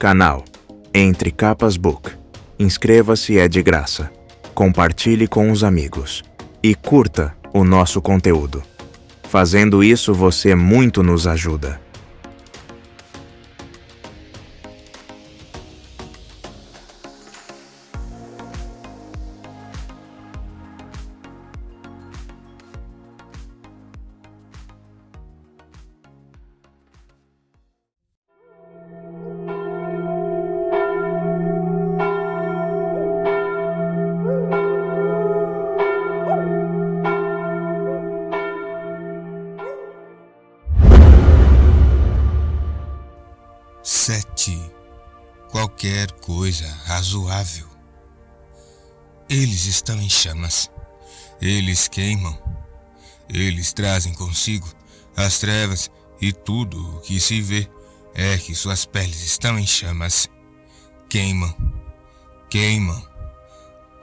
Canal Entre Capas Book. Inscreva-se, é de graça. Compartilhe com os amigos. E curta o nosso conteúdo. Fazendo isso, você muito nos ajuda. Qualquer coisa razoável. Eles estão em chamas. Eles queimam. Eles trazem consigo as trevas e tudo o que se vê é que suas peles estão em chamas. Queimam, queimam,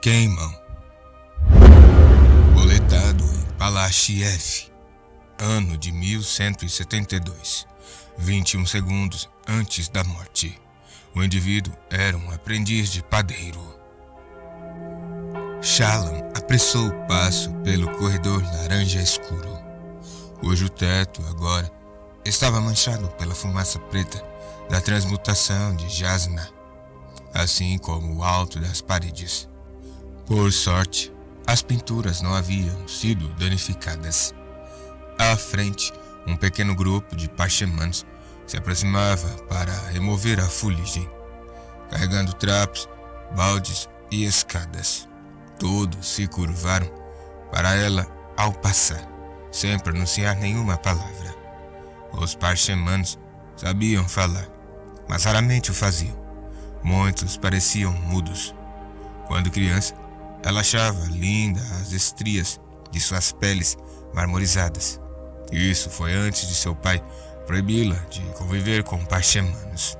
queimam. Coletado em Palachiev, ano de 1172, 21 segundos antes da morte. O indivíduo era um aprendiz de padeiro. Shalom apressou o passo pelo corredor laranja escuro, cujo teto agora estava manchado pela fumaça preta da transmutação de jasna, assim como o alto das paredes. Por sorte, as pinturas não haviam sido danificadas. À frente, um pequeno grupo de parchemanos se aproximava para remover a fuligem, carregando trapos, baldes e escadas. Todos se curvaram para ela ao passar, sem pronunciar nenhuma palavra. Os parchemanos sabiam falar, mas raramente o faziam. Muitos pareciam mudos. Quando criança, ela achava linda as estrias de suas peles marmorizadas. Isso foi antes de seu pai proibi-la de conviver com parchemanos.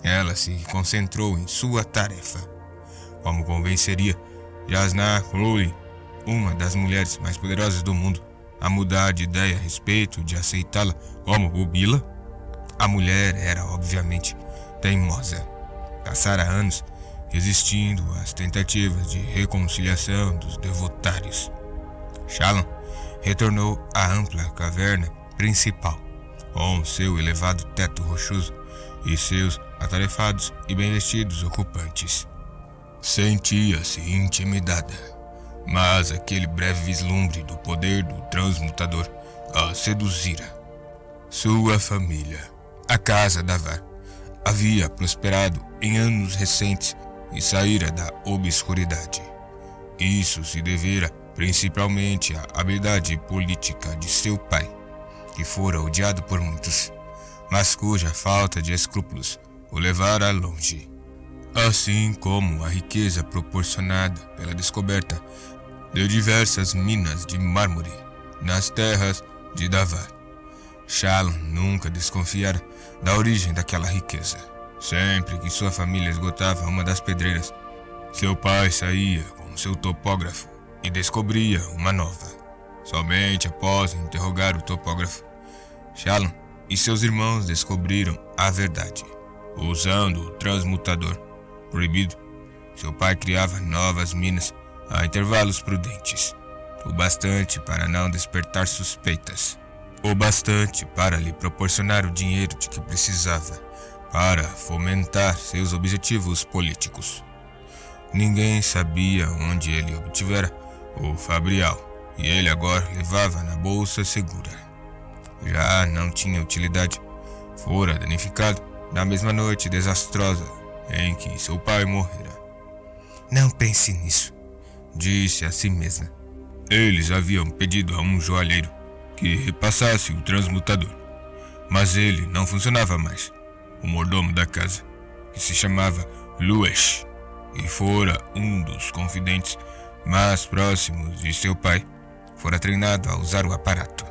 Ela se concentrou em sua tarefa. Como convenceria Jasna Crowley, uma das mulheres mais poderosas do mundo, a mudar de ideia a respeito de aceitá-la como pupila? A mulher era, obviamente, teimosa. Passara anos resistindo às tentativas de reconciliação dos devotários. Shalom retornou à ampla caverna principal, com seu elevado teto rochoso e seus atarefados e bem vestidos ocupantes. Sentia-se intimidada, mas aquele breve vislumbre do poder do transmutador a seduzira. Sua família, a casa Davar, havia prosperado em anos recentes e saíra da obscuridade. Isso se devera principalmente à habilidade política de seu pai, que fora odiado por muitos, mas cuja falta de escrúpulos o levara longe, assim como a riqueza proporcionada pela descoberta de diversas minas de mármore nas terras de Davar. Shalom nunca desconfiara da origem daquela riqueza. Sempre que sua família esgotava uma das pedreiras, seu pai saía com seu topógrafo e descobria uma nova. Somente após interrogar o topógrafo, Shalom e seus irmãos descobriram a verdade. Usando o transmutador proibido, seu pai criava novas minas a intervalos prudentes, o bastante para não despertar suspeitas, o bastante para lhe proporcionar o dinheiro de que precisava para fomentar seus objetivos políticos. Ninguém sabia onde ele obtivera o fabrial, e ele agora levava na bolsa segura. Já não tinha utilidade, fora danificado na mesma noite desastrosa em que seu pai morrera. Não pense nisso, disse a si mesma. Eles haviam pedido a um joalheiro que repassasse o transmutador, mas ele não funcionava mais. O mordomo da casa, que se chamava Luesh, e fora um dos confidentes mais próximos de seu pai, fora treinado a usar o aparato,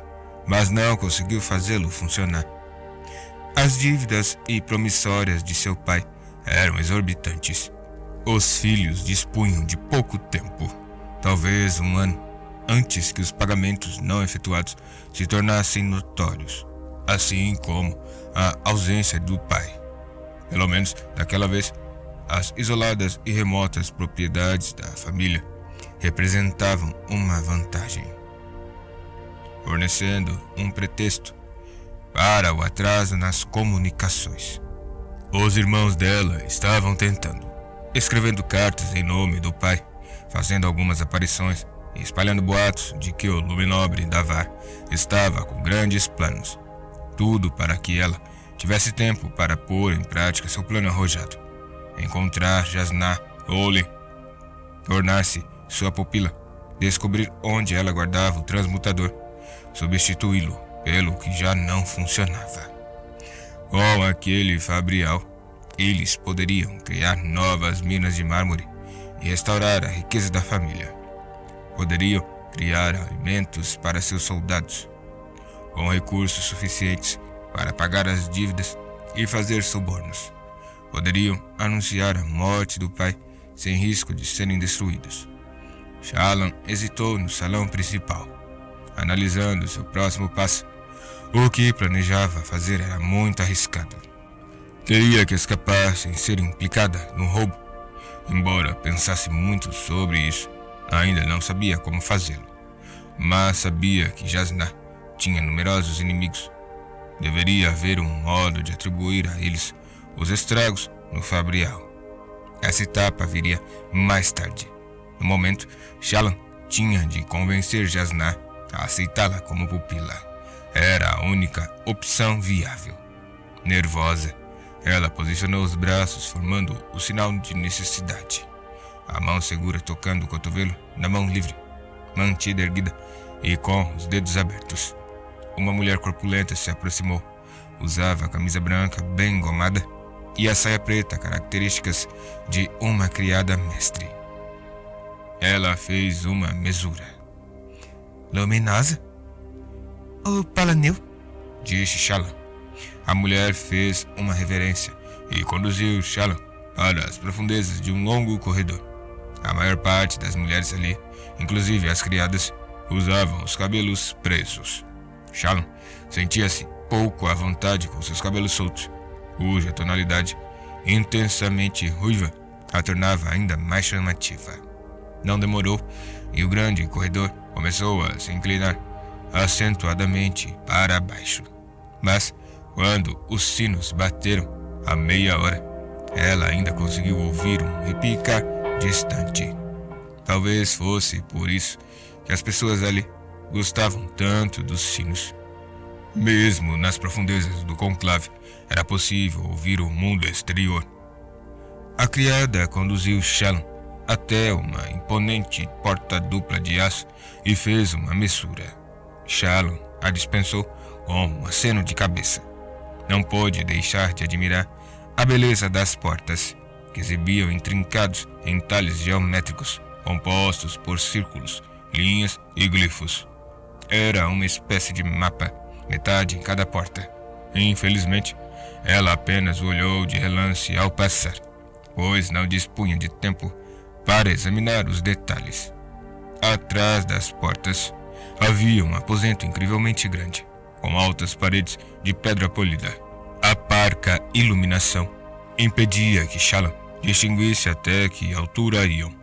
mas não conseguiu fazê-lo funcionar. As dívidas e promissórias de seu pai eram exorbitantes. Os filhos dispunham de pouco tempo, talvez um ano, antes que os pagamentos não efetuados se tornassem notórios, assim como a ausência do pai. Pelo menos daquela vez, as isoladas e remotas propriedades da família representavam uma vantagem, fornecendo um pretexto para o atraso nas comunicações. Os irmãos dela estavam tentando, escrevendo cartas em nome do pai, fazendo algumas aparições e espalhando boatos de que o Luminobre Davar estava com grandes planos. Tudo para que ela tivesse tempo para pôr em prática seu plano arrojado: encontrar Jasnah Olin, tornar-se sua pupila, descobrir onde ela guardava o transmutador, substituí-lo pelo que já não funcionava. Com aquele fabrial, eles poderiam criar novas minas de mármore e restaurar a riqueza da família. Poderiam criar alimentos para seus soldados, com recursos suficientes para pagar as dívidas e fazer subornos. Poderiam anunciar a morte do pai sem risco de serem destruídos. Shallan hesitou no salão principal, analisando seu próximo passo. O que planejava fazer era muito arriscado. Teria que escapar sem ser implicada no roubo. Embora pensasse muito sobre isso, ainda não sabia como fazê-lo. Mas sabia que Jasnah tinha numerosos inimigos. Deveria haver um modo de atribuir a eles os estragos no fabrial. Essa etapa viria mais tarde. No momento, Shallan tinha de convencer Jasnah a aceitá-la como pupila. Era a única opção viável. Nervosa, ela posicionou os braços formando o sinal de necessidade. A mão segura tocando o cotovelo na mão livre, mantida erguida e com os dedos abertos. Uma mulher corpulenta se aproximou. Usava a camisa branca bem engomada e a saia preta, características de uma criada mestre. Ela fez uma mesura. Luminosa? O Palanel? Disse Shallan. A mulher fez uma reverência e conduziu Shallan para as profundezas de um longo corredor. A maior parte das mulheres ali, inclusive as criadas, usavam os cabelos presos. Shallan sentia-se pouco à vontade com seus cabelos soltos, cuja tonalidade intensamente ruiva a tornava ainda mais chamativa. Não demorou e o grande corredor começou a se inclinar acentuadamente para baixo. Mas, quando os sinos bateram a meia hora, ela ainda conseguiu ouvir um repicar distante. Talvez fosse por isso que as pessoas ali gostavam tanto dos sinos. Mesmo nas profundezas do conclave, era possível ouvir o mundo exterior. A criada conduziu Shallan até uma imponente porta dupla de aço e fez uma mesura. Shallan a dispensou com um aceno de cabeça. Não pôde deixar de admirar a beleza das portas, que exibiam intrincados entalhes geométricos compostos por círculos, linhas e glifos. Era uma espécie de mapa, metade em cada porta. Infelizmente, ela apenas olhou de relance ao passar, pois não dispunha de tempo para examinar os detalhes. Atrás das portas havia um aposento incrivelmente grande, com altas paredes de pedra polida. A parca iluminação impedia que Shallan distinguisse até que altura iam,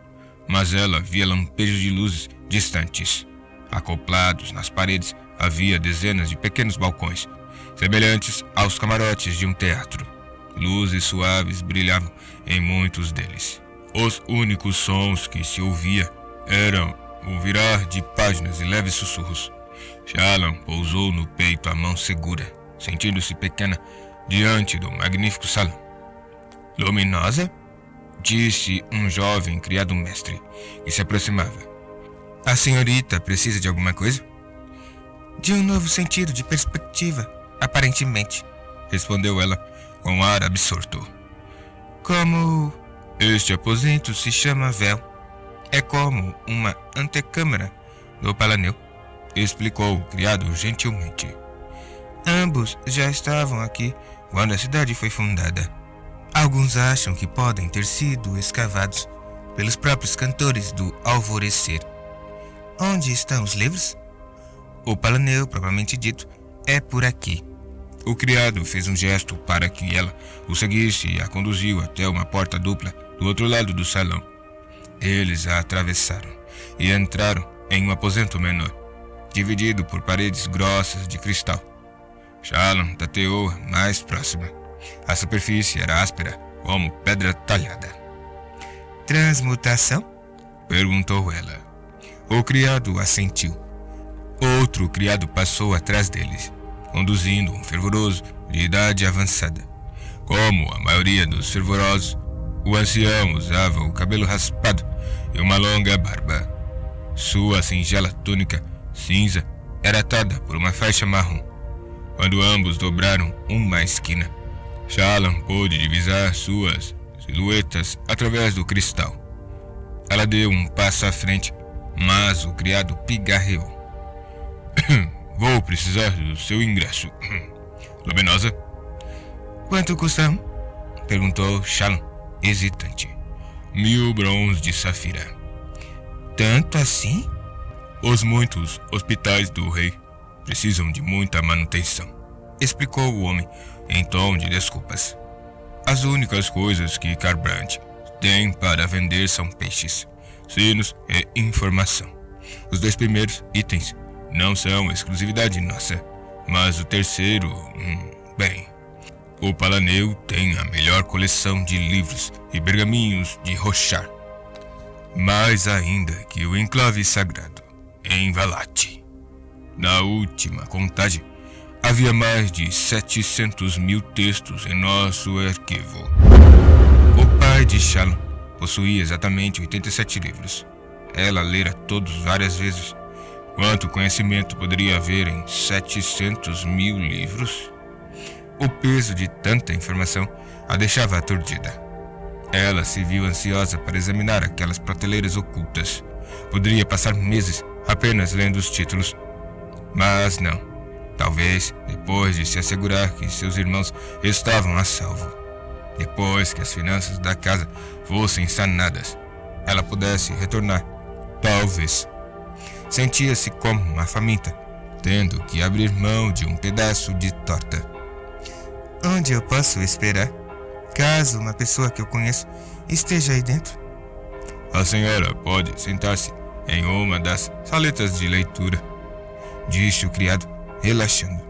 mas ela via lampejos de luzes distantes. Acoplados nas paredes havia dezenas de pequenos balcões, semelhantes aos camarotes de um teatro. Luzes suaves brilhavam em muitos deles. Os únicos sons que se ouvia eram o virar de páginas e leves sussurros. Shallan pousou no peito a mão segura, sentindo-se pequena diante do magnífico salão. Luminosa? Disse um jovem criado mestre que se aproximava. A senhorita precisa de alguma coisa? De um novo sentido de perspectiva, aparentemente, respondeu ela com um ar absorto. Como este aposento se chama véu. É como uma antecâmara do Palanel, explicou o criado gentilmente. Ambos já estavam aqui quando a cidade foi fundada. Alguns acham que podem ter sido escavados pelos próprios cantores do alvorecer. Onde estão os livros? O Palanel, propriamente dito, é por aqui. O criado fez um gesto para que ela o seguisse e a conduziu até uma porta dupla do outro lado do salão. Eles a atravessaram e entraram em um aposento menor, dividido por paredes grossas de cristal. Shalom tateou a mais próxima. A superfície era áspera, como pedra talhada. Transmutação? Perguntou ela. O criado assentiu. Outro criado passou atrás deles, conduzindo um fervoroso de idade avançada. Como a maioria dos fervorosos, o ancião usava o cabelo raspado e uma longa barba. Sua singela túnica cinza era atada por uma faixa marrom. Quando ambos dobraram uma esquina, Shalom pôde divisar suas silhuetas através do cristal. Ela deu um passo à frente, mas o criado pigarreou. Vou precisar do seu ingresso. Luminosa? Quanto custam? Perguntou Shalom, hesitante. 1000 brons de safira. Tanto assim? Os muitos hospitais do rei precisam de muita manutenção, explicou o homem em tom de desculpas. As únicas coisas que Kharbrandt tem para vender são peixes, sinos e informação. Os 2 primeiros itens não são exclusividade nossa, mas o terceiro, bem, o Palaneu tem a melhor coleção de livros e pergaminhos de Roshar, mais ainda que o enclave sagrado em Valati. Na última contagem, havia mais de 700.000 textos em nosso arquivo. O pai de Shalom possuía exatamente 87 livros. Ela lera todos várias vezes. Quanto conhecimento poderia haver em 700.000 livros? O peso de tanta informação a deixava aturdida. Ela se viu ansiosa para examinar aquelas prateleiras ocultas. Poderia passar meses apenas lendo os títulos. Mas não. Talvez, depois de se assegurar que seus irmãos estavam a salvo, depois que as finanças da casa fossem sanadas, ela pudesse retornar. Talvez. Sentia-se como uma faminta, tendo que abrir mão de um pedaço de torta. Onde eu posso esperar, caso uma pessoa que eu conheço esteja aí dentro? A senhora pode sentar-se em uma das saletas de leitura, disse o criado, relaxando.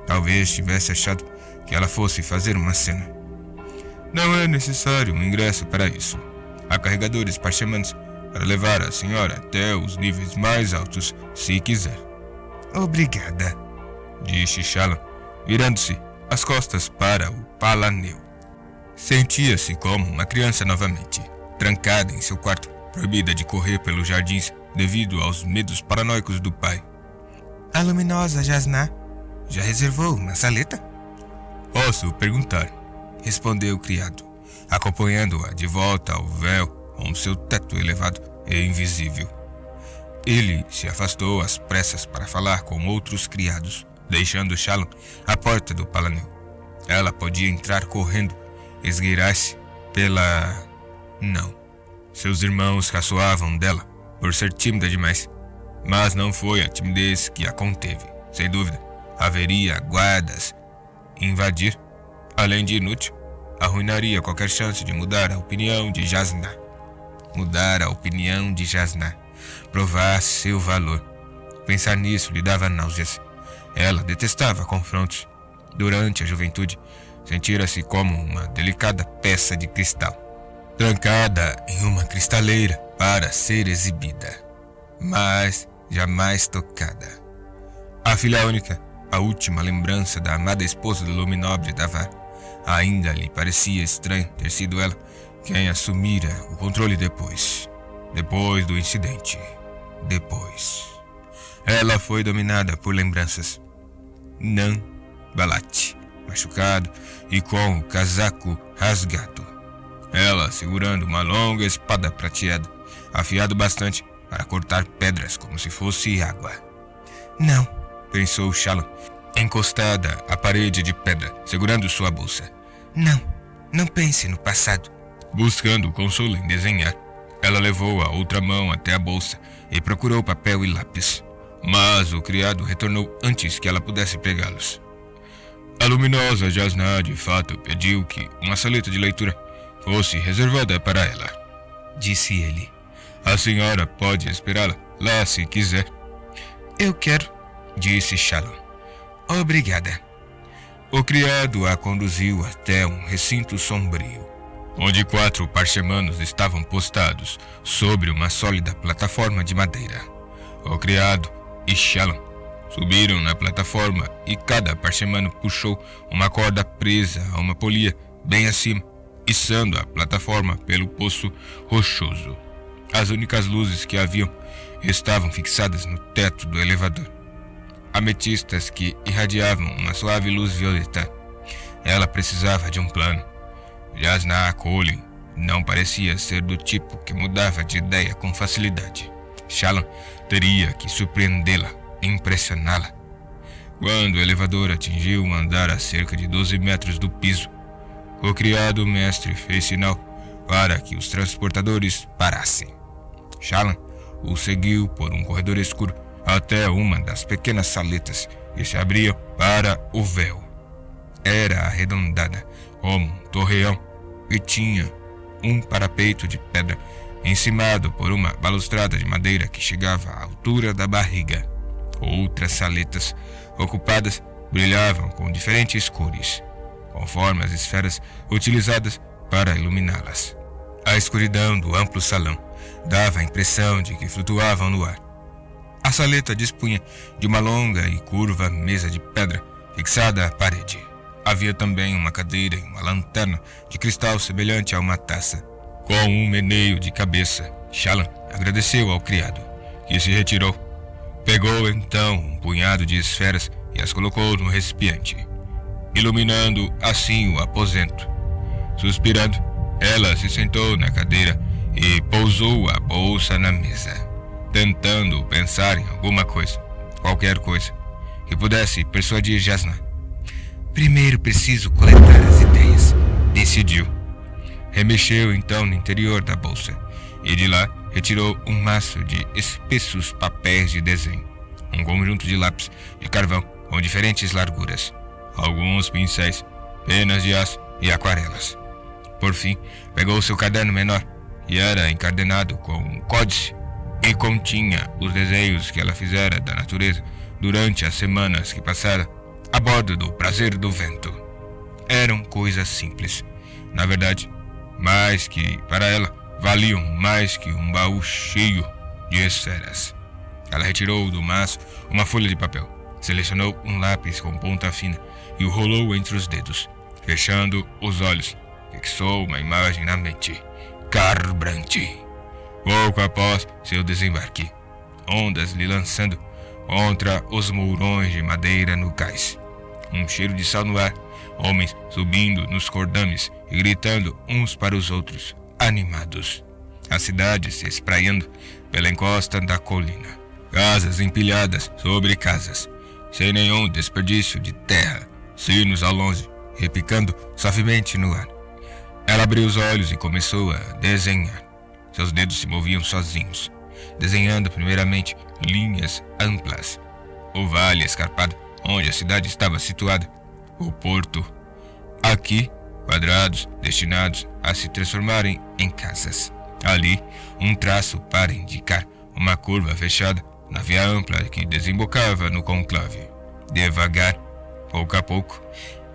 Talvez tivesse achado que ela fosse fazer uma cena. Não é necessário um ingresso para isso. Há carregadores parchamentos para levar a senhora até os níveis mais altos, se quiser. Obrigada, disse Shalom, virando-se as costas para o Palaneu. Sentia-se como uma criança novamente, trancada em seu quarto, proibida de correr pelos jardins devido aos medos paranoicos do pai. A luminosa Jasná já reservou uma saleta? Posso perguntar, respondeu o criado, acompanhando-a de volta ao véu com seu teto elevado e invisível. Ele se afastou às pressas para falar com outros criados, deixando Shalom à porta do Palaneu. Ela podia entrar correndo, esgueirar-se pela... Não. Seus irmãos caçoavam dela por ser tímida demais. Mas não foi a timidez que a conteve. Sem dúvida, haveria guardas. Invadir, além de inútil, arruinaria qualquer chance de mudar a opinião de Jasná. Mudar a opinião de Jasná. Provar seu valor. Pensar nisso lhe dava náuseas. Ela detestava confrontos. Durante a juventude, sentira-se como uma delicada peça de cristal, trancada em uma cristaleira para ser exibida, mas jamais tocada. A filha única, a última lembrança da amada esposa do luminobre Davar, ainda lhe parecia estranho ter sido ela quem assumira o controle depois do incidente. Ela foi dominada por lembranças. Nan Balat, machucado e com o casaco rasgado. Ela segurando uma longa espada prateada, afiado bastante para cortar pedras como se fosse água. Não, pensou Shalom, encostada à parede de pedra, segurando sua bolsa. Não pense no passado. Buscando consolo em desenhar, ela levou a outra mão até a bolsa e procurou papel e lápis. Mas o criado retornou antes que ela pudesse pegá-los. luminosa Jasná de fato pediu que uma saleta de leitura fosse reservada para ela. Disse ele. A senhora pode esperá-la lá se quiser. Eu quero, disse Shalom. Obrigada. O criado a conduziu até um recinto sombrio, onde 4 parchemanos estavam postados sobre uma sólida plataforma de madeira. O criado e Shalom subiram na plataforma e cada parchemano puxou uma corda presa a uma polia bem acima, içando a plataforma pelo poço rochoso. As únicas luzes que haviam estavam fixadas no teto do elevador, ametistas que irradiavam uma suave luz violeta. Ela precisava de um plano. Jasná Collin não parecia ser do tipo que mudava de ideia com facilidade. Shalom teria que surpreendê-la, impressioná-la. Quando o elevador atingiu um andar a cerca de 12 metros do piso, o criado mestre fez sinal para que os transportadores parassem. Shalom o seguiu por um corredor escuro até uma das pequenas saletas que se abriam para o véu. Era arredondada como um torreão e tinha um parapeito de pedra encimado por uma balustrada de madeira que chegava à altura da barriga. Outras saletas ocupadas brilhavam com diferentes cores, conforme as esferas utilizadas para iluminá-las. A escuridão do amplo salão dava a impressão de que flutuavam no ar. A saleta dispunha de uma longa e curva mesa de pedra fixada à parede. Havia também uma cadeira e uma lanterna de cristal semelhante a uma taça. Com um meneio de cabeça, Shalom agradeceu ao criado, que se retirou. Pegou então um punhado de esferas e as colocou no recipiente, iluminando assim o aposento. Suspirando, ela se sentou na cadeira e pousou a bolsa na mesa, tentando pensar em alguma coisa, qualquer coisa, que pudesse persuadir Jasná. Primeiro preciso coletar as ideias, decidiu. Remexeu então no interior da bolsa e de lá retirou um maço de espessos papéis de desenho, um conjunto de lápis de carvão com diferentes larguras, alguns pincéis, penas de aço e aquarelas. Por fim, pegou seu caderno menor, que era encadenado com um códice e continha os desenhos que ela fizera da natureza durante as semanas que passara a bordo do Prazer do Vento. Eram coisas simples, na verdade, mas que para ela valiam mais que um baú cheio de esferas. Ela retirou do maço uma folha de papel, selecionou um lápis com ponta fina e o rolou entre os dedos. Fechando os olhos, fixou uma imagem na mente. Kharbranti. Pouco após seu desembarque, ondas lhe lançando contra os mourões de madeira no cais. Um cheiro de sal no ar, homens subindo nos cordames e gritando uns para os outros, animados. A cidade se espraiando pela encosta da colina. Casas empilhadas sobre casas, sem nenhum desperdício de terra, sinos ao longe, repicando suavemente no ar. Ela abriu os olhos e começou a desenhar. Seus dedos se moviam sozinhos, desenhando primeiramente linhas amplas. O vale escarpado onde a cidade estava situada. O porto. Aqui, quadrados destinados a se transformarem em casas. Ali, um traço para indicar uma curva fechada na via ampla que desembocava no conclave. Devagar, pouco a pouco,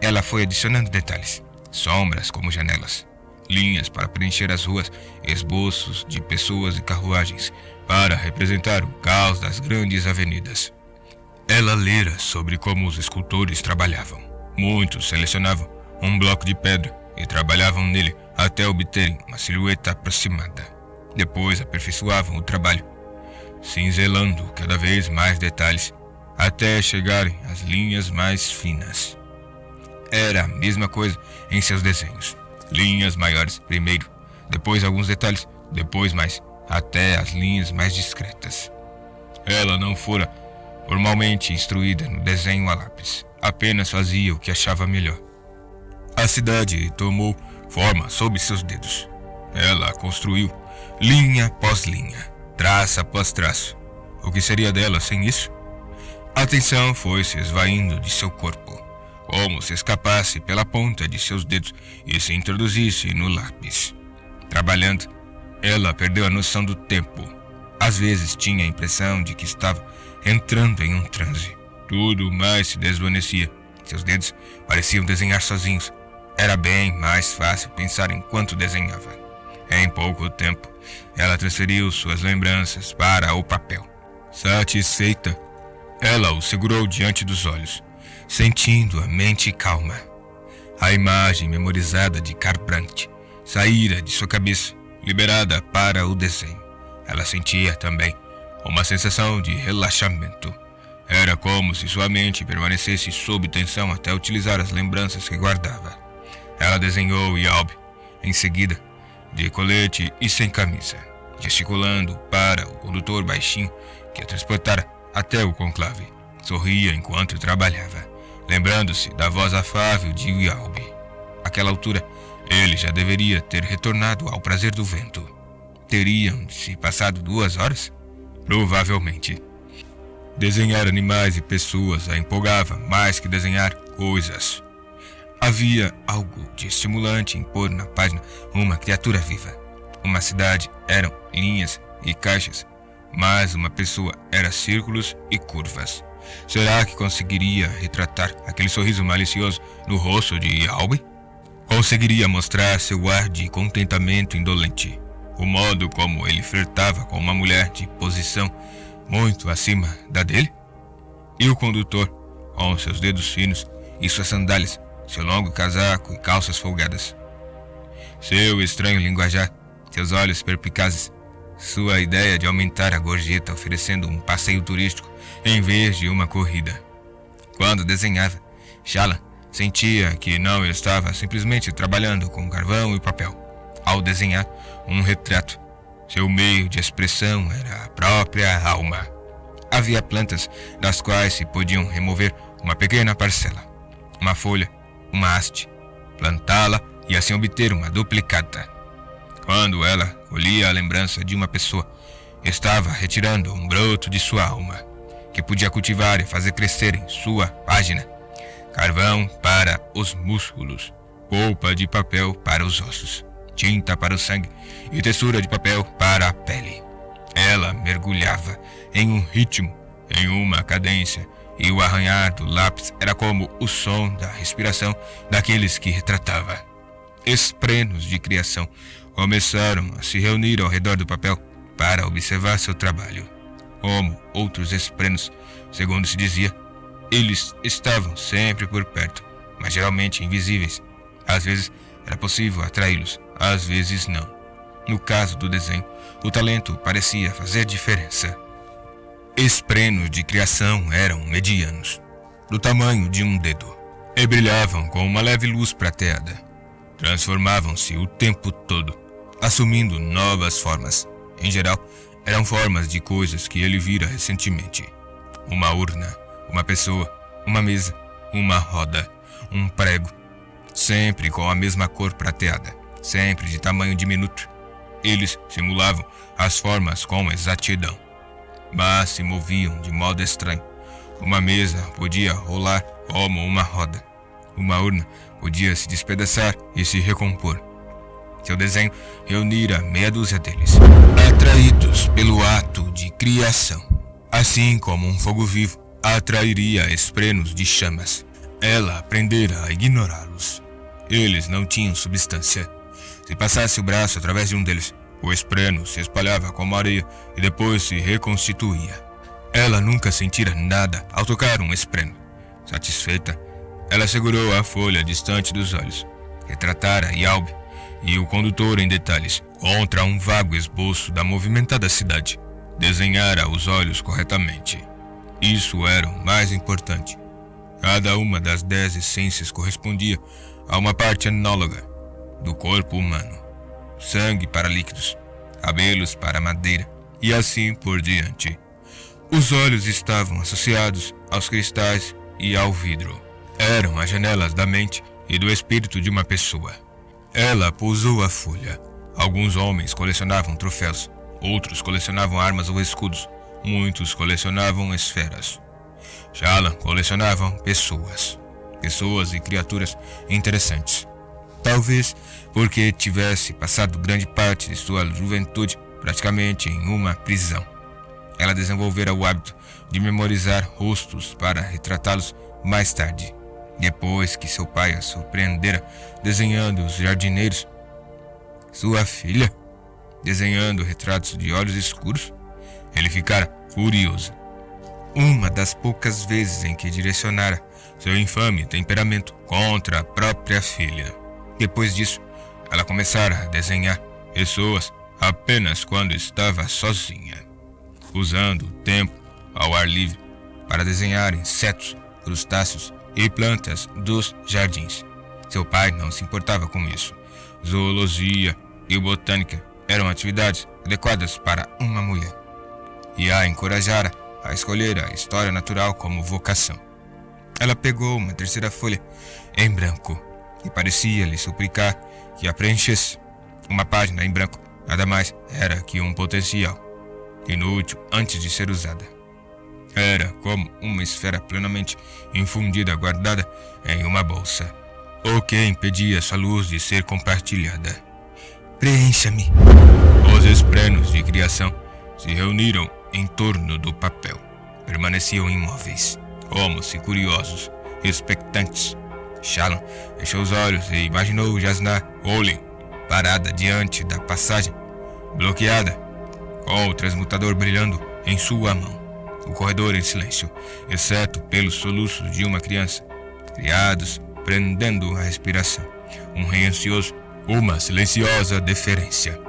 ela foi adicionando detalhes, sombras como janelas, linhas para preencher as ruas, esboços de pessoas e carruagens para representar o caos das grandes avenidas. Ela lera sobre como os escultores trabalhavam. Muitos selecionavam um bloco de pedra e trabalhavam nele até obterem uma silhueta aproximada. Depois aperfeiçoavam o trabalho, cinzelando cada vez mais detalhes até chegarem às linhas mais finas. Era a mesma coisa em seus desenhos. Linhas maiores primeiro, depois alguns detalhes, depois mais, até as linhas mais discretas. Ela não fora formalmente instruída no desenho a lápis, apenas fazia o que achava melhor. A cidade tomou forma sob seus dedos. Ela a construiu, linha após linha, traço após traço. O que seria dela sem isso? A tensão foi se esvaindo de seu corpo. como se escapasse pela ponta de seus dedos e se introduzisse no lápis. Trabalhando, ela perdeu a noção do tempo. Às vezes tinha a impressão de que estava entrando em um transe. Tudo mais se desvanecia. Seus dedos pareciam desenhar sozinhos. Era bem mais fácil pensar enquanto desenhava. Em pouco tempo, ela transferiu suas lembranças para o papel. Satisfeita, ela o segurou diante dos olhos, sentindo a mente calma. A imagem memorizada de Carbrandt saíra de sua cabeça, liberada para o desenho. Ela sentia também uma sensação de relaxamento. Era como se sua mente permanecesse sob tensão até utilizar as lembranças que guardava. Ela desenhou Yalb, em seguida, de colete e sem camisa, gesticulando para o condutor baixinho que a transportara até o conclave. Sorria enquanto trabalhava, lembrando-se da voz afável de Yalb. Àquela altura, ele já deveria ter retornado ao prazer do vento. Teriam-se passado 2 horas? Provavelmente. Desenhar animais e pessoas a empolgava mais que desenhar coisas. Havia algo de estimulante em pôr na página uma criatura viva. Uma cidade eram linhas e caixas, mas uma pessoa era círculos e curvas. Será que conseguiria retratar aquele sorriso malicioso no rosto de Yalb? Conseguiria mostrar seu ar de contentamento indolente, o modo como ele flertava com uma mulher de posição muito acima da dele? E o condutor, com seus dedos finos e suas sandálias, seu longo casaco e calças folgadas. Seu estranho linguajar, seus olhos perspicazes, sua ideia de aumentar a gorjeta oferecendo um passeio turístico em vez de uma corrida. Quando desenhava, Shallan sentia que não estava simplesmente trabalhando com carvão e papel. Ao desenhar um retrato, seu meio de expressão era a própria alma. Havia plantas das quais se podiam remover uma pequena parcela, uma folha, uma haste, plantá-la e assim obter uma duplicata. Quando ela colhia a lembrança de uma pessoa, estava retirando um broto de sua alma, que podia cultivar e fazer crescer em sua página. Carvão para os músculos, polpa de papel para os ossos, tinta para o sangue e textura de papel para a pele. Ela mergulhava em um ritmo, em uma cadência, e o arranhar do lápis era como o som da respiração daqueles que retratava. Esprenos de criação começaram a se reunir ao redor do papel para observar seu trabalho. Como outros esprenos, segundo se dizia, eles estavam sempre por perto, mas geralmente invisíveis. Às vezes era possível atraí-los, às vezes não. No caso do desenho, o talento parecia fazer diferença. Esprenos de criação eram medianos, do tamanho de um dedo, e brilhavam com uma leve luz prateada. Transformavam-se o tempo todo, assumindo novas formas. Em geral, eram formas de coisas que ele vira recentemente. Uma urna, uma pessoa, uma mesa, uma roda, um prego, sempre com a mesma cor prateada, sempre de tamanho diminuto. Eles simulavam as formas com exatidão, mas se moviam de modo estranho. Uma mesa podia rolar como uma roda. Uma urna podia se despedaçar e se recompor. Seu desenho reunira meia dúzia deles, atraídos pelo ato de criação. Assim como um fogo vivo atrairia esprenos de chamas, ela aprendera a ignorá-los. Eles não tinham substância. Se passasse o braço através de um deles, o espreno se espalhava como areia e depois se reconstituía. Ela nunca sentira nada ao tocar um espreno. Satisfeita, ela segurou a folha distante dos olhos, retratara Yalb e o condutor em detalhes, contra um vago esboço da movimentada cidade. Desenhara os olhos corretamente. Isso era o mais importante. Cada uma das 10 essências correspondia a uma parte análoga do corpo humano. Sangue para líquidos, cabelos para madeira e assim por diante. Os olhos estavam associados aos cristais e ao vidro. Eram as janelas da mente e do espírito de uma pessoa. Ela pousou a folha. Alguns homens colecionavam troféus, outros colecionavam armas ou escudos, muitos colecionavam esferas. Shallan colecionava pessoas. pessoas e criaturas interessantes. Talvez porque tivesse passado grande parte de sua juventude praticamente em uma prisão. Ela desenvolvera o hábito de memorizar rostos para retratá-los mais tarde. Depois que seu pai a surpreendera desenhando os jardineiros, sua filha desenhando retratos de olhos escuros, ele ficara furioso. Uma das poucas vezes em que direcionara seu infame temperamento contra a própria filha. Depois disso, ela começara a desenhar pessoas apenas quando estava sozinha, usando o tempo ao ar livre para desenhar insetos, crustáceos e plantas dos jardins. Seu pai não se importava com isso. Zoologia e botânica eram atividades adequadas para uma mulher, e a encorajara a escolher a história natural como vocação. Ela pegou uma terceira folha em branco e parecia lhe suplicar que a preenchesse. Uma página em branco nada mais era que um potencial, inútil antes de ser usada. Era como uma esfera plenamente infundida guardada em uma bolsa, o que impedia sua luz de ser compartilhada. Preencha-me! Os esprenos de criação se reuniram em torno do papel. Permaneciam imóveis, como se curiosos, expectantes. Shallan fechou os olhos e imaginou Jasnah Kholin parada diante da passagem, bloqueada, com o transmutador brilhando em sua mão. O corredor em silêncio, exceto pelos soluços de uma criança, criados prendendo a respiração. Um rei ansioso, uma silenciosa deferência.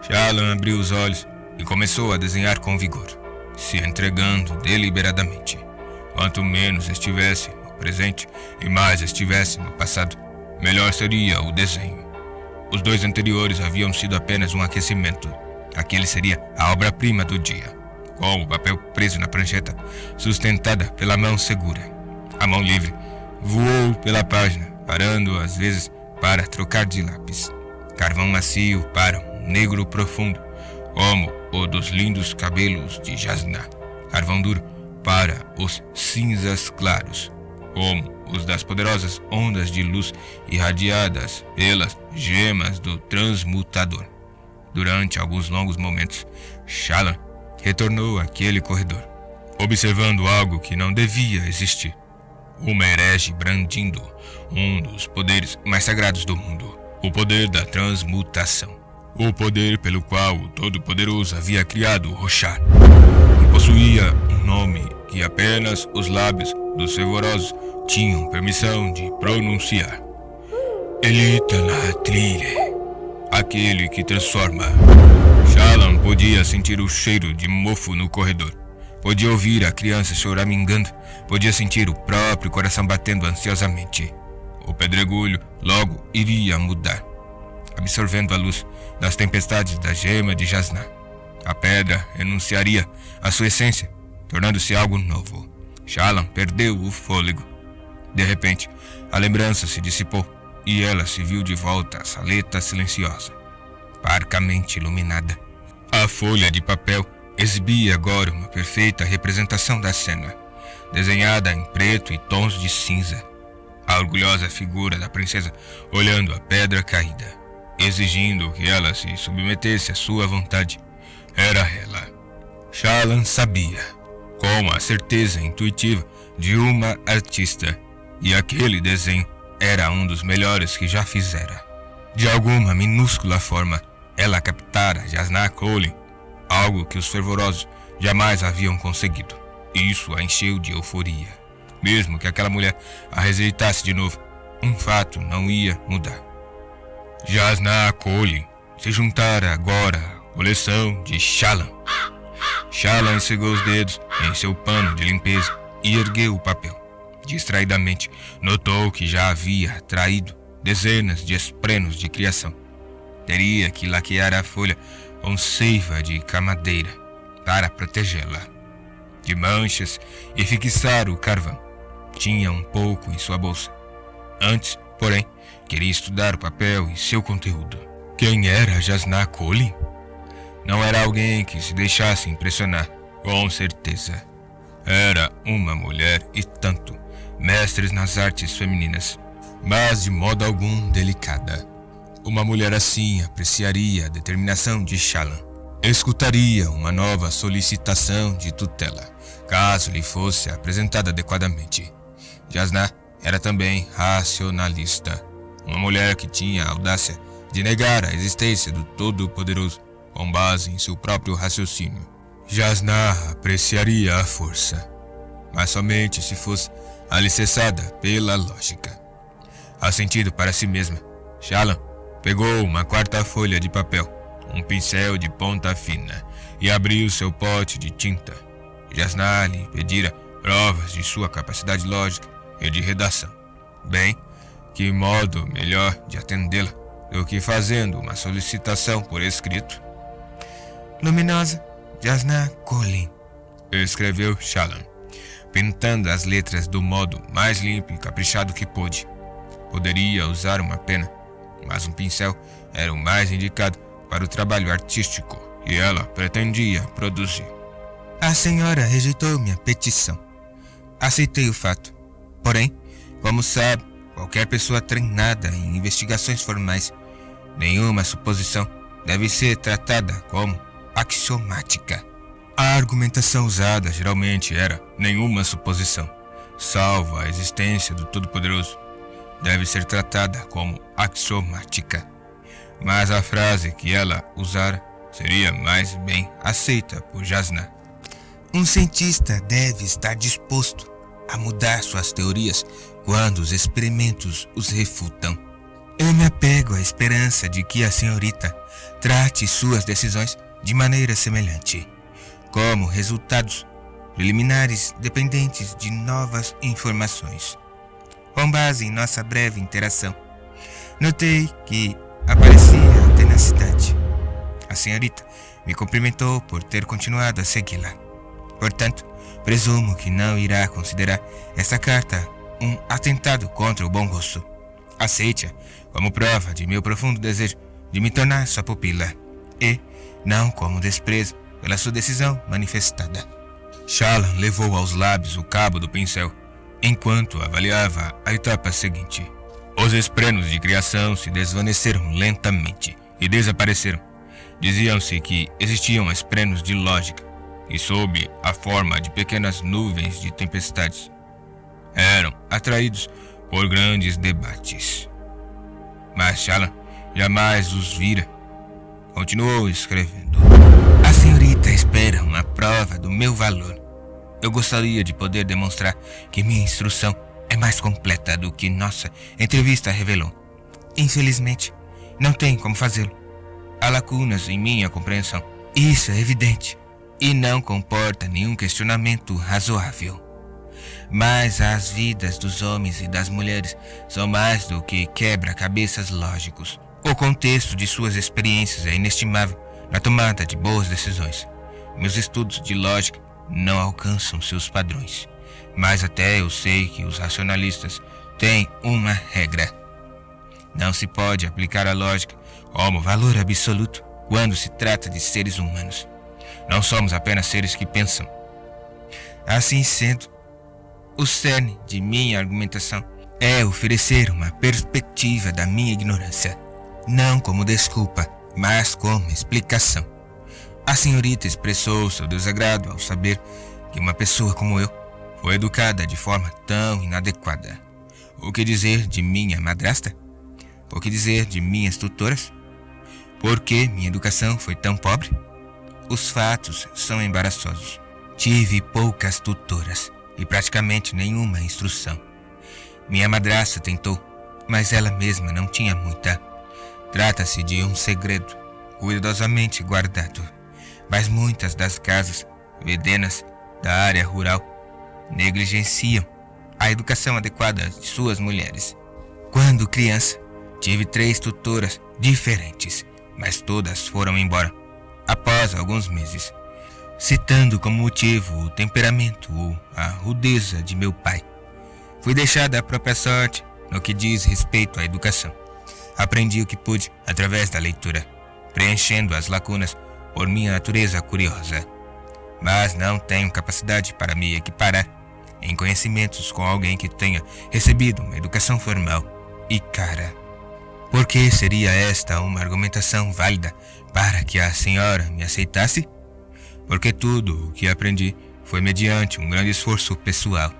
Shallan abriu os olhos e começou a desenhar com vigor, se entregando deliberadamente. Quanto menos estivesse no presente e mais estivesse no passado, melhor seria o desenho. Os dois anteriores haviam sido apenas um aquecimento. Aquele seria a obra-prima do dia, com o papel preso na prancheta, sustentada pela mão segura. A mão livre voou pela página, parando às vezes para trocar de lápis. Carvão macio para um negro profundo, como o dos lindos cabelos de Jasnah. Carvão duro para os cinzas claros, como os das poderosas ondas de luz irradiadas pelas gemas do transmutador. Durante alguns longos momentos, Shallan retornou àquele corredor, observando algo que não devia existir. Uma herege brandindo um dos poderes mais sagrados do mundo, o poder da transmutação. O poder pelo qual o Todo-Poderoso havia criado o Roshar, e possuía um nome que apenas os lábios dos fervorosos tinham permissão de pronunciar. Elitanatlile, aquele que transforma. Shallan podia sentir o cheiro de mofo no corredor. Podia ouvir a criança choramingando. Podia sentir o próprio coração batendo ansiosamente. O pedregulho logo iria mudar, absorvendo a luz das tempestades da gema de Jasnah. A pedra renunciaria à sua essência, tornando-se algo novo. Shallan perdeu o fôlego. De repente, a lembrança se dissipou e ela se viu de volta à saleta silenciosa, parcamente iluminada. A folha de papel exibia agora uma perfeita representação da cena, desenhada em preto e tons de cinza. A orgulhosa figura da princesa olhando a pedra caída, exigindo que ela se submetesse à sua vontade. Era ela. Shallan sabia, com a certeza intuitiva de uma artista, e aquele desenho era um dos melhores que já fizera. De alguma minúscula forma, ela captara Jasnah Kholin, algo que os fervorosos jamais haviam conseguido. Isso a encheu de euforia. Mesmo que aquela mulher a rejeitasse de novo, um fato não ia mudar. Jasnah Kholin se juntara agora à coleção de Shallan. Shallan esfregou os dedos em seu pano de limpeza e ergueu o papel. Distraidamente, notou que já havia traído dezenas de esprenos de criação. Teria que laquear a folha com seiva de camadeira para protegê-la de manchas e fixar o carvão. Tinha um pouco em sua bolsa. Antes, porém, queria estudar o papel e seu conteúdo. Quem era Jasnah Kholin? Não era alguém que se deixasse impressionar, com certeza. Era uma mulher e tanto, mestres nas artes femininas, mas de modo algum delicada. Uma mulher assim apreciaria a determinação de Shallan. Escutaria uma nova solicitação de tutela, caso lhe fosse apresentada adequadamente. Jasnah era também racionalista. Uma mulher que tinha a audácia de negar a existência do Todo-Poderoso com base em seu próprio raciocínio. Jasnah apreciaria a força, mas somente se fosse alicerçada pela lógica. Assentindo para si mesma, Shallan pegou uma quarta folha de papel, um pincel de ponta fina e abriu seu pote de tinta. Jasnah lhe pedira provas de sua capacidade lógica e de redação. Bem, que modo melhor de atendê-la do que fazendo uma solicitação por escrito? Luminosa Jasnah Kholin, escreveu Shallan, pintando as letras do modo mais limpo e caprichado que pôde. Poderia usar uma pena, mas um pincel era o mais indicado para o trabalho artístico que ela pretendia produzir. A senhora rejeitou minha petição. Aceitei o fato. Porém, como sabe, qualquer pessoa treinada em investigações formais, nenhuma suposição deve ser tratada como axiomática. A argumentação usada geralmente era nenhuma suposição, salvo a existência do Todo-Poderoso, deve ser tratada como axiomática. Mas a frase que ela usara seria mais bem aceita por Jasnah. Um cientista deve estar disposto a mudar suas teorias quando os experimentos os refutam. Eu me apego à esperança de que a senhorita trate suas decisões de maneira semelhante, como resultados preliminares dependentes de novas informações. Com base em nossa breve interação, notei que aparecia tenacidade. A senhorita me cumprimentou por ter continuado a segui-la. Portanto, presumo que não irá considerar essa carta um atentado contra o bom gosto. Aceite-a como prova de meu profundo desejo de me tornar sua pupila e não como desprezo pela sua decisão manifestada. Shallan levou aos lábios o cabo do pincel enquanto avaliava a etapa seguinte. Os esprenos de criação se desvaneceram lentamente e desapareceram. Diziam-se que existiam esprenos de lógica e, sob a forma de pequenas nuvens de tempestades, eram atraídos por grandes debates. Mas Shallan jamais os vira. Continuou escrevendo. A senhorita espera uma prova do meu valor. Eu gostaria de poder demonstrar que minha instrução é mais completa do que nossa entrevista revelou. Infelizmente, não tem como fazê-lo. Há lacunas em minha compreensão. Isso é evidente e não comporta nenhum questionamento razoável. Mas as vidas dos homens e das mulheres são mais do que quebra-cabeças lógicos. O contexto de suas experiências é inestimável na tomada de boas decisões. Meus estudos de lógica não alcançam seus padrões, mas até eu sei que os racionalistas têm uma regra. Não se pode aplicar a lógica como valor absoluto quando se trata de seres humanos. Não somos apenas seres que pensam. Assim sendo, o cerne de minha argumentação é oferecer uma perspectiva da minha ignorância, não como desculpa, mas como explicação. A senhorita expressou seu desagrado ao saber que uma pessoa como eu foi educada de forma tão inadequada. O que dizer de minha madrasta? O que dizer de minhas tutoras? Por que minha educação foi tão pobre? Os fatos são embaraçosos. Tive poucas tutoras e praticamente nenhuma instrução. Minha madrasta tentou, mas ela mesma não tinha muita. Trata-se de um segredo cuidadosamente guardado, mas muitas das casas vedenas da área rural negligenciam a educação adequada de suas mulheres. Quando criança, tive 3 tutoras diferentes, mas todas foram embora após alguns meses, citando como motivo o temperamento ou a rudeza de meu pai. Fui deixada à própria sorte no que diz respeito à educação. Aprendi o que pude através da leitura, preenchendo as lacunas por minha natureza curiosa. Mas não tenho capacidade para me equiparar em conhecimentos com alguém que tenha recebido uma educação formal. E cara, por que seria esta uma argumentação válida para que a senhora me aceitasse? Porque tudo o que aprendi foi mediante um grande esforço pessoal.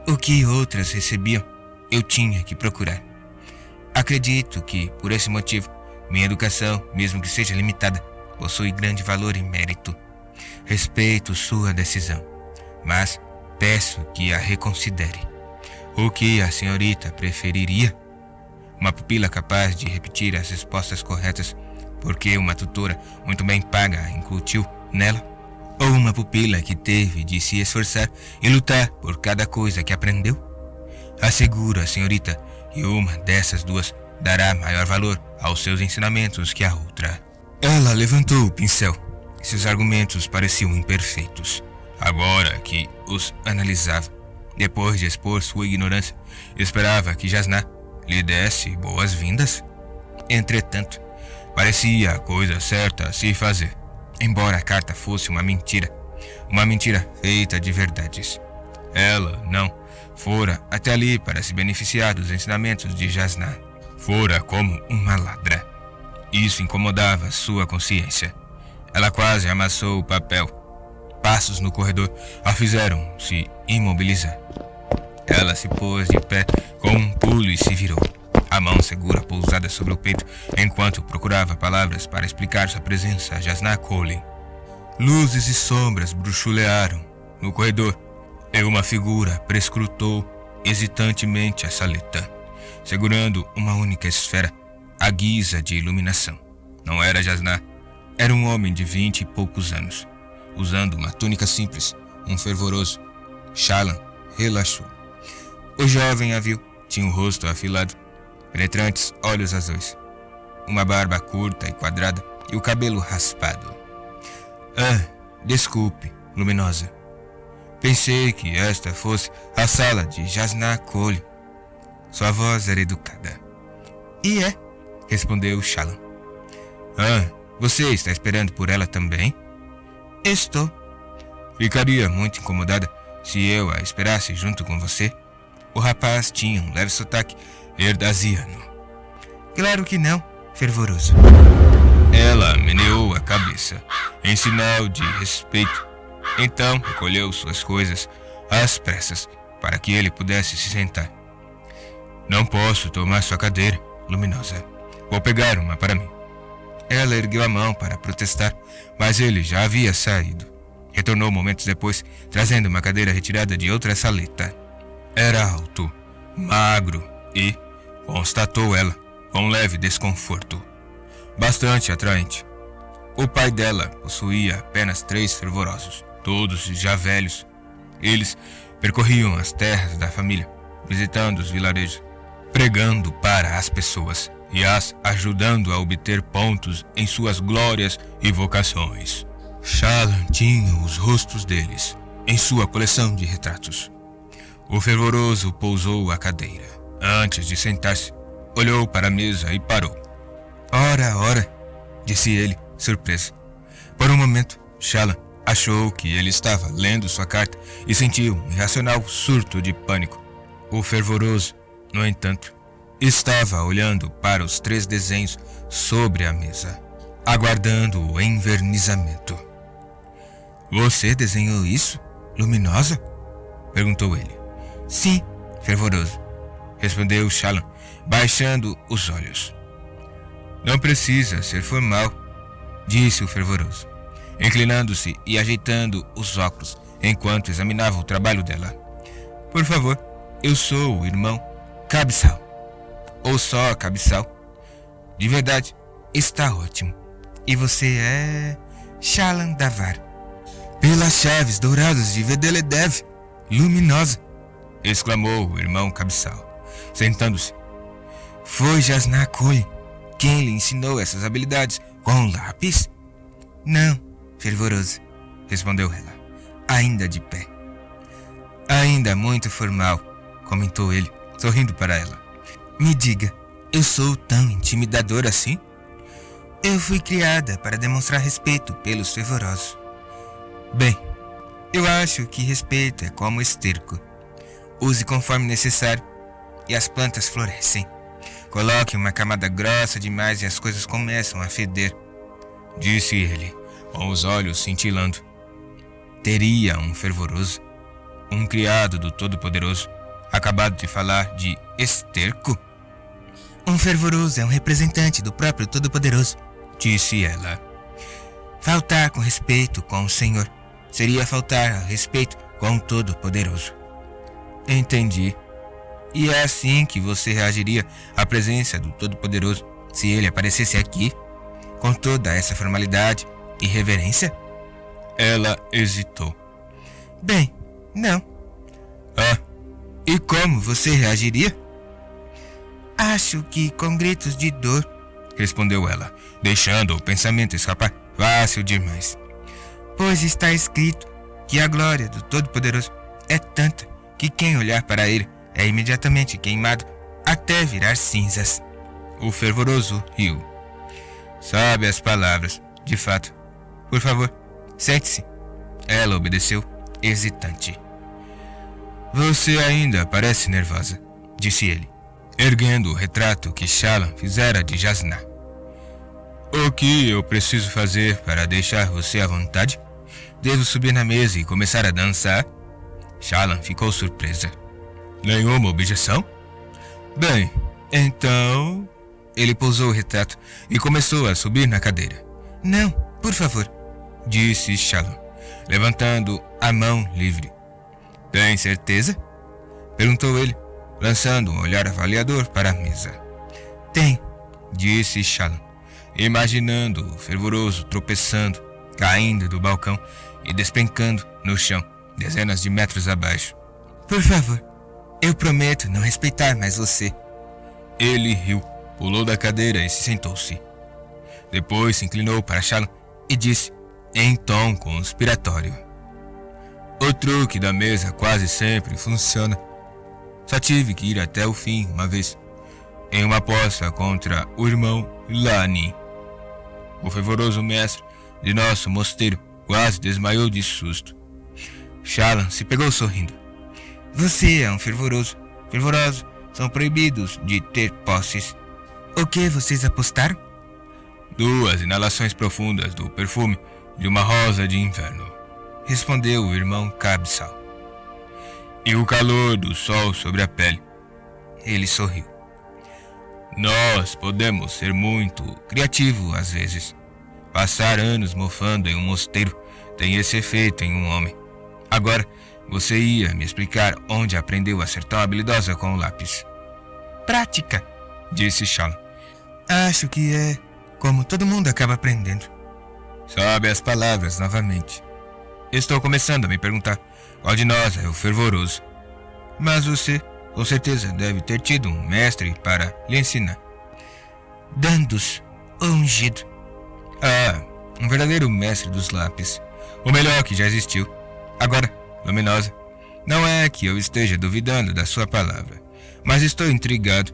O que outras recebiam, eu tinha que procurar. Acredito que, por esse motivo, minha educação, mesmo que seja limitada, possui grande valor e mérito. Respeito sua decisão, mas peço que a reconsidere. O que a senhorita preferiria? Uma pupila capaz de repetir as respostas corretas porque uma tutora muito bem paga a incutiu nela? Ou uma pupila que teve de se esforçar e lutar por cada coisa que aprendeu? Asseguro a senhorita que uma dessas duas dará maior valor aos seus ensinamentos que a outra. Ela levantou o pincel. Seus argumentos pareciam imperfeitos. Agora que os analisava, depois de expor sua ignorância, esperava que Jasná lhe desse boas-vindas. Entretanto, parecia a coisa certa a se fazer, embora a carta fosse uma mentira feita de verdades. Ela não fora até ali para se beneficiar dos ensinamentos de Jasná. Fora como uma ladra. Isso incomodava sua consciência. Ela quase amassou o papel. Passos no corredor a fizeram se imobilizar. Ela se pôs de pé com um pulo e se virou, a mão segura pousada sobre o peito, enquanto procurava palavras para explicar sua presença a Jasná Collin. Luzes e sombras bruxulearam no corredor, e uma figura prescrutou hesitantemente a saleta, segurando uma única esfera, à guisa de iluminação. Não era Jasná, era um homem de 20 e poucos anos, usando uma túnica simples, um fervoroso. Shallan relaxou. O jovem a viu, tinha o rosto afilado, penetrantes olhos azuis, uma barba curta e quadrada e o cabelo raspado. Desculpe, luminosa. Pensei que esta fosse a sala de Jasná Collin. Sua voz era educada. E é, respondeu Shallan. Você está esperando por ela também? Estou. Ficaria muito incomodada se eu a esperasse junto com você. O rapaz tinha um leve sotaque herdasiano. Claro que não, fervoroso. Ela meneou a cabeça, em sinal de respeito. Então recolheu suas coisas às pressas, para que ele pudesse se sentar. Não posso tomar sua cadeira, luminosa. Vou pegar uma para mim. Ela ergueu a mão para protestar, mas ele já havia saído. Retornou momentos depois, trazendo uma cadeira retirada de outra saleta. Era alto, magro e, constatou ela, com leve desconforto, bastante atraente. O pai dela possuía apenas 3 fervorosos, todos já velhos. Eles percorriam as terras da família, visitando os vilarejos, pregando para as pessoas e as ajudando a obter pontos em suas glórias e vocações. Shallan tinha os rostos deles em sua coleção de retratos. O fervoroso pousou a cadeira. Antes de sentar-se, olhou para a mesa e parou. Ora, disse ele, surpreso. Por um momento, Shallan achou que ele estava lendo sua carta e sentiu um irracional surto de pânico. O fervoroso, no entanto, estava olhando para os 3 desenhos sobre a mesa, aguardando o envernizamento. Você desenhou isso, luminosa? Perguntou ele. Sim, fervoroso, respondeu Shallan, baixando os olhos. Não precisa ser formal, disse o fervoroso, inclinando-se e ajeitando os óculos enquanto examinava o trabalho dela. Por favor, eu sou o irmão Cabeçal. Ou só Cabeçal. De verdade, está ótimo. E você é Shallan Davar. Pelas chaves douradas de Vedeledev, luminosa, exclamou o irmão Cabeçal, sentando-se. Foi Jasná Collin quem lhe ensinou essas habilidades com lápis? Não, fervoroso, respondeu ela, ainda de pé. Ainda muito formal, comentou ele, sorrindo para ela. Me diga, eu sou tão intimidador assim? Eu fui criada para demonstrar respeito pelos fervorosos. Bem, Eu acho que respeito é como esterco. Use conforme necessário e as plantas florescem. Coloque uma camada grossa demais e as coisas começam a feder, disse ele, com os olhos cintilando. Teria um fervoroso, um criado do Todo-Poderoso, acabado de falar de esterco? Um fervoroso é um representante do próprio Todo-Poderoso, disse ela. Faltar com respeito com o Senhor seria faltar a respeito com o Todo-Poderoso. Entendi. E é assim que você reagiria à presença do Todo-Poderoso se ele aparecesse aqui, com toda essa formalidade e reverência? Ela hesitou. Bem, não. Ah, e como você reagiria? Acho que com gritos de dor, respondeu ela, deixando o pensamento escapar fácil demais. Pois está escrito que a glória do Todo-Poderoso é tanta que quem olhar para ele é imediatamente queimado até virar cinzas. O fervoroso riu. Sabe as palavras, de fato. Por favor, sente-se. Ela obedeceu, hesitante. Você ainda parece nervosa, disse ele, erguendo o retrato que Shallan fizera de Jasnah. O que eu preciso fazer para deixar você à vontade? Devo subir na mesa e começar a dançar? Shallan ficou surpresa. Nenhuma objeção? Bem, então... Ele pousou o retrato e começou a subir na cadeira. Não, por favor, disse Shallan, levantando a mão livre. Tem certeza? Perguntou ele, lançando um olhar avaliador para a mesa. Tem, disse Shallan, imaginando o fervoroso tropeçando, caindo do balcão e despencando no chão, dezenas de metros abaixo. Por favor, eu prometo não respeitar mais você. Ele riu, pulou da cadeira e se sentou-se. Depois se inclinou para Shallan e disse, em tom conspiratório: O truque da mesa quase sempre funciona. Só tive que ir até o fim uma vez, em uma aposta contra o irmão Lani. O fervoroso mestre de nosso mosteiro quase desmaiou de susto. Shallan se pegou sorrindo. Você é um fervoroso. Fervorosos são proibidos de ter posses. O que vocês apostaram? 2 inalações profundas do perfume de uma rosa de inverno, respondeu o irmão Kabsal. E o calor do sol sobre a pele. Ele sorriu. Nós podemos ser muito criativos às vezes. Passar anos mofando em um mosteiro tem esse efeito em um homem. Agora, você ia me explicar onde aprendeu a ser tão habilidosa com o lápis. Prática, disse Shallan. Acho que é como todo mundo acaba aprendendo. Sabe as palavras novamente. Estou começando a me perguntar qual de nós é o fervoroso. Mas você, com certeza, deve ter tido um mestre para lhe ensinar. Dandus, o ungido. Ah, um verdadeiro mestre dos lápis. O melhor que já existiu. Agora, Luminosa, não é que eu esteja duvidando da sua palavra, mas estou intrigado.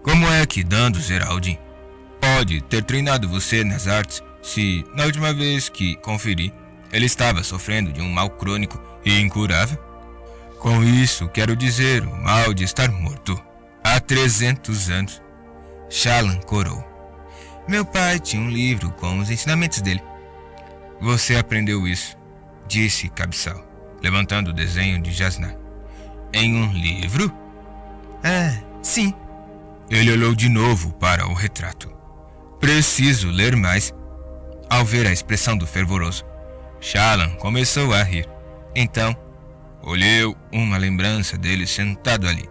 Como é que Dandus Heraldin pode ter treinado você nas artes se, na última vez que conferi, ele estava sofrendo de um mal crônico e incurável? Com isso, quero dizer o mal de estar morto há 300 anos. Shallan corou. Meu pai tinha um livro com os ensinamentos dele. Você aprendeu isso, disse Kabsal, levantando o desenho de Jasnah. Em um livro? Sim. Ele olhou de novo para o retrato. Preciso ler mais. Ao ver a expressão do fervoroso, Shallan começou a rir. Então, olhou uma lembrança dele sentado ali,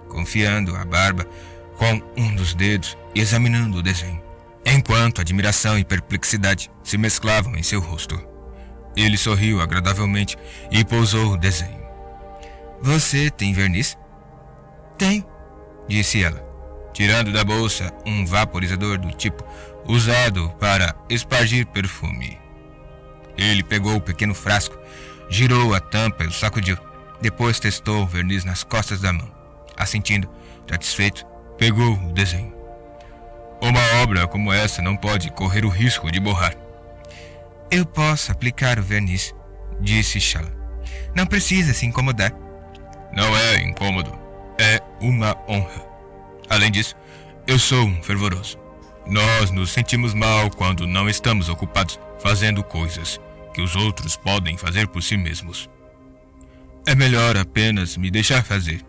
confiando a barba com um dos dedos e examinando o desenho, enquanto admiração e perplexidade se mesclavam em seu rosto. Ele sorriu agradavelmente e pousou o desenho. Você tem verniz? Tenho, disse ela, tirando da bolsa um vaporizador do tipo usado para espargir perfume. Ele pegou o pequeno frasco, girou a tampa e o sacudiu. Depois testou o verniz nas costas da mão. Assentindo, satisfeito, pegou o desenho. Uma obra como essa não pode correr o risco de borrar. Eu posso aplicar o verniz, disse Shallan. Não precisa se incomodar. Não é incômodo. É uma honra. Além disso, eu sou um fervoroso. Nós nos sentimos mal quando não estamos ocupados fazendo coisas que os outros podem fazer por si mesmos. É melhor apenas me deixar fazer.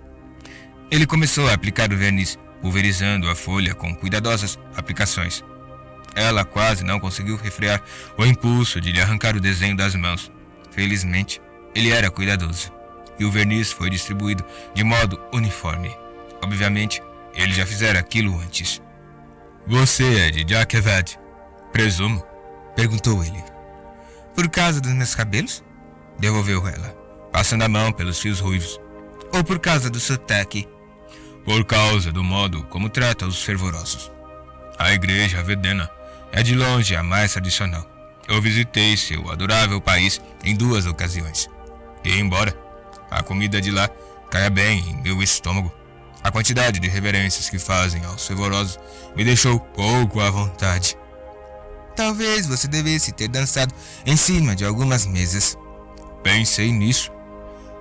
Ele começou a aplicar o verniz, pulverizando a folha com cuidadosas aplicações. Ela quase não conseguiu refrear o impulso de lhe arrancar o desenho das mãos. Felizmente, ele era cuidadoso, e o verniz foi distribuído de modo uniforme. Obviamente, ele já fizera aquilo antes. Você é de Jacquevad, presumo? Perguntou ele. Por causa dos meus cabelos? Devolveu ela, passando a mão pelos fios ruivos. Ou por causa do sotaque? Por causa do modo como trata os fervorosos. A igreja vedena é de longe a mais tradicional. Eu visitei seu adorável país em 2 ocasiões. E embora a comida de lá caia bem em meu estômago, a quantidade de reverências que fazem aos fervorosos me deixou pouco à vontade. Talvez você devesse ter dançado em cima de algumas mesas. Pensei nisso,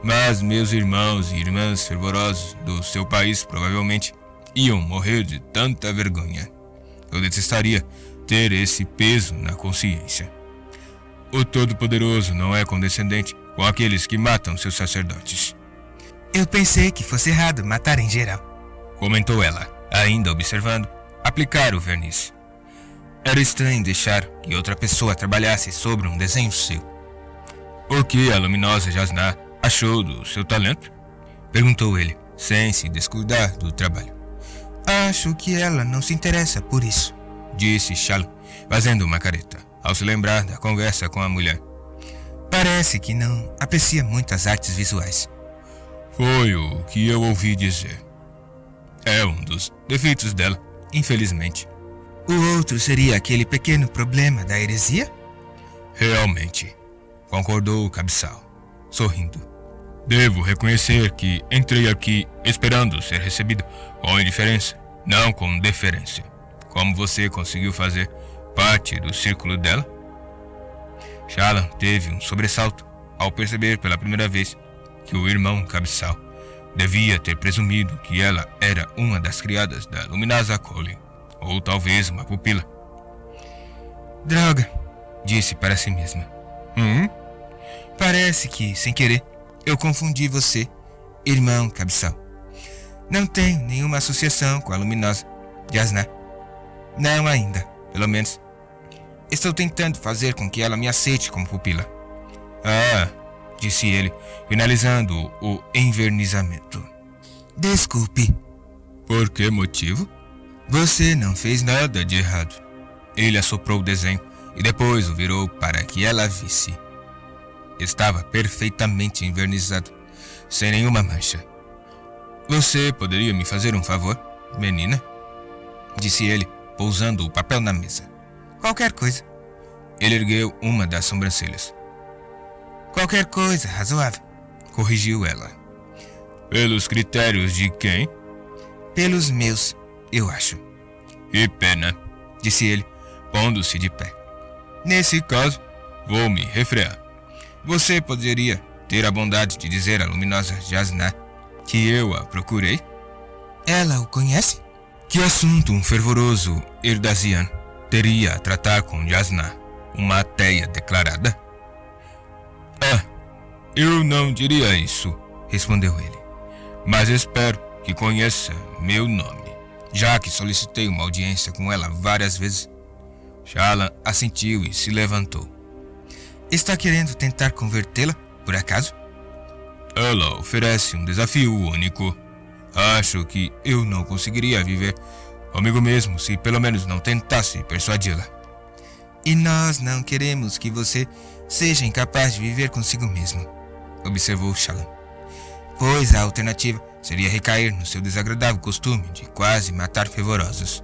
mas meus irmãos e irmãs fervorosos do seu país provavelmente iam morrer de tanta vergonha. Eu detestaria ter esse peso na consciência. O Todo-Poderoso não é condescendente com aqueles que matam seus sacerdotes. Eu pensei que fosse errado matar em geral, comentou ela, ainda observando aplicar o verniz. Era estranho deixar que outra pessoa trabalhasse sobre um desenho seu. O que a luminosa Jasná achou do seu talento? Perguntou ele, sem se descuidar do trabalho. Acho que ela não se interessa por isso, disse Shalom, fazendo uma careta, ao se lembrar da conversa com a mulher. Parece que não aprecia muito as artes visuais. Foi o que eu ouvi dizer. É um dos defeitos dela, infelizmente. O outro seria aquele pequeno problema da heresia? Realmente, concordou o cabeçal, sorrindo. Devo reconhecer que entrei aqui esperando ser recebido com indiferença, não com deferência. Como você conseguiu fazer parte do círculo dela? Shalom teve um sobressalto ao perceber pela primeira vez que o irmão cabeçal devia ter presumido que ela era uma das criadas da luminosa Colin, ou talvez uma pupila. Droga, disse para si mesma. Parece que, sem querer, eu confundi você, irmão cabeçal. Não tenho nenhuma associação com a luminosa Jasná. Não ainda, pelo menos. Estou tentando fazer com que ela me aceite como pupila. Ah, disse ele, finalizando o envernizamento. Desculpe. Por que motivo? Você não fez nada de errado. Ele assoprou o desenho e depois o virou para que ela visse. Estava perfeitamente envernizado, sem nenhuma mancha. Você poderia me fazer um favor, menina? Disse ele, pousando o papel na mesa. Qualquer coisa. Ele ergueu uma das sobrancelhas. Qualquer coisa razoável, corrigiu ela. Pelos critérios de quem? Pelos meus, eu acho. Que pena, disse ele, pondo-se de pé. Nesse caso, vou me refrear. Você poderia ter a bondade de dizer à luminosa Jasná que eu a procurei? Ela o conhece? Que assunto um fervoroso Erdazian teria a tratar com Jasná, uma ateia declarada? Ah, eu não diria isso, respondeu ele. Mas espero que conheça meu nome, já que solicitei uma audiência com ela várias vezes. Shalom assentiu e se levantou. Está querendo tentar convertê-la, por acaso? Ela oferece um desafio único. Acho que eu não conseguiria viver comigo mesmo se pelo menos não tentasse persuadi-la. E nós não queremos que você seja incapaz de viver consigo mesmo, observou Shalom. Pois a alternativa seria recair no seu desagradável costume de quase matar fervorosos.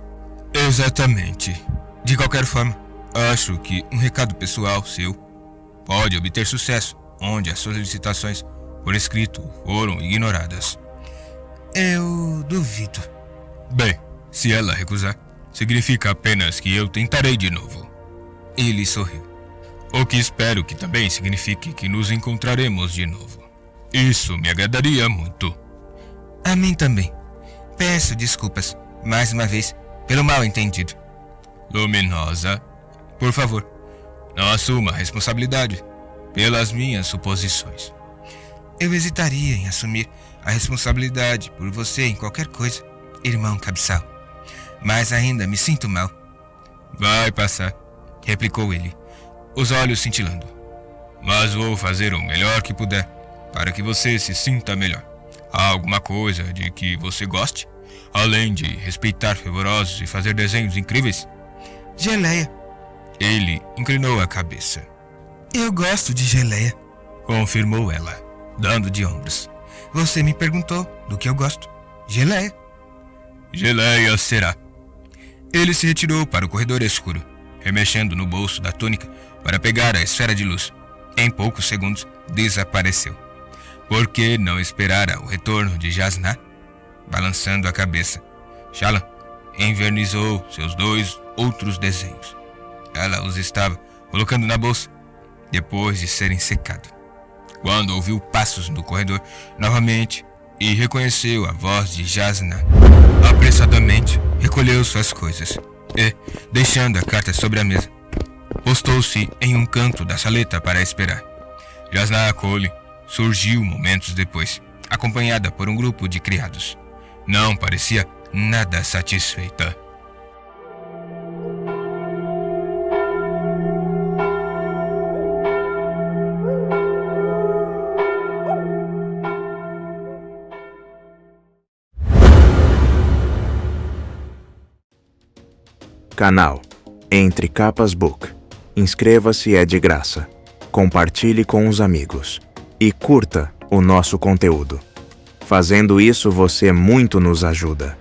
Exatamente. De qualquer forma, acho que um recado pessoal seu pode obter sucesso onde as solicitações por escrito foram ignoradas. Eu duvido. Bem, se ela recusar, significa apenas que eu tentarei de novo. Ele sorriu. O que espero que também signifique que nos encontraremos de novo. Isso me agradaria muito. A mim também. Peço desculpas, mais uma vez, pelo mal entendido. Luminosa, por favor, não assuma a responsabilidade pelas minhas suposições. Eu hesitaria em assumir a responsabilidade por você em qualquer coisa, irmão Cabeçal. Mas ainda me sinto mal. Vai passar, replicou ele, os olhos cintilando. Mas vou fazer o melhor que puder para que você se sinta melhor. Há alguma coisa de que você goste, além de respeitar fervorosos e fazer desenhos incríveis? Geleia. Ele inclinou a cabeça. Eu gosto de geleia, confirmou ela, dando de ombros. Você me perguntou do que eu gosto. Geleia. Geleia será. Ele se retirou para o corredor escuro, remexendo no bolso da túnica para pegar a esfera de luz. Em poucos segundos, desapareceu. Por que não esperara o retorno de Jasnah? Balançando a cabeça, Shallan envernizou seus 2 outros desenhos. Ela os estava colocando na bolsa, depois de serem secados. Quando ouviu passos no corredor novamente e reconheceu a voz de Jasnah, apressadamente recolheu suas coisas e, deixando a carta sobre a mesa, postou-se em um canto da saleta para esperar. Jasnah Cole surgiu momentos depois, acompanhada por um grupo de criados. Não parecia nada satisfeita. Canal Entre Capas Book. Inscreva-se, é de graça. Compartilhe com os amigos. E curta o nosso conteúdo. Fazendo isso, você muito nos ajuda.